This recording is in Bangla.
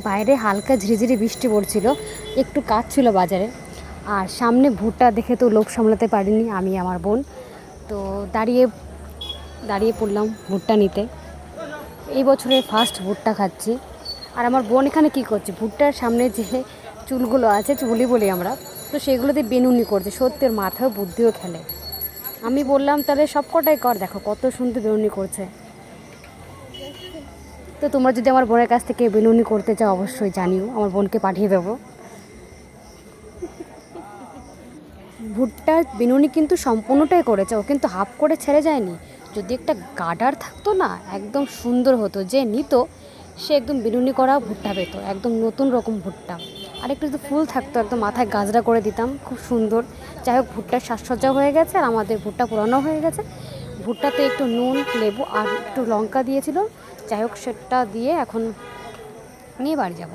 বাইরে হালকা ঝিরিঝিরি বৃষ্টি পড়ছিল, একটু কাজ ছিল বাজারে। আর সামনে ভুট্টা দেখে তো লোভ সামলাতে পারিনি আমি আমার বোন, তো দাঁড়িয়ে দাঁড়িয়ে পড়লাম ভুট্টা নিতে। এই বছরে ফার্স্ট ভুট্টা খাচ্ছি। আর আমার বোন এখানে কী করছে, ভুট্টার সামনে যে চুলগুলো আছে, চুলি বলি আমরা, তো সেগুলোতে বেনুনি করছে। সত্যি ওর মাথায় বুদ্ধিও খেলে। আমি বললাম তাহলে সব কটাই কর, দেখো কত সুন্দর বেনুনি করছে। তো তোমরা যদি আমার বোনের কাছ থেকে বেনুনি করতে চাও অবশ্যই জানিও, আমার বোনকে পাঠিয়ে দেবো। ভুট্টার বিনুনি কিন্তু সম্পূর্ণটাই করেছে, ও কিন্তু হাফ করে ছেড়ে যায়নি। যদি একটা গার্ডার থাকতো না, একদম সুন্দর হতো, যে নিত সে একদম বিনুনি করা ভুট্টা পেতো, একদম নতুন রকম ভুট্টা। আর একটু যদি ফুল থাকতো, একদম মাথায় গাজরা করে দিতাম, খুব সুন্দর। যাই হোক, ভুট্টার সাজসজ্জা হয়ে গেছে আর আমাদের ভুট্টা পুরানো হয়ে গেছে। ভুট্টাতে একটু নুন, লেবু আর একটু লঙ্কা দিয়েছিল। যাই হোক, সেটা দিয়ে এখন নিয়ে বাড়ি যাব।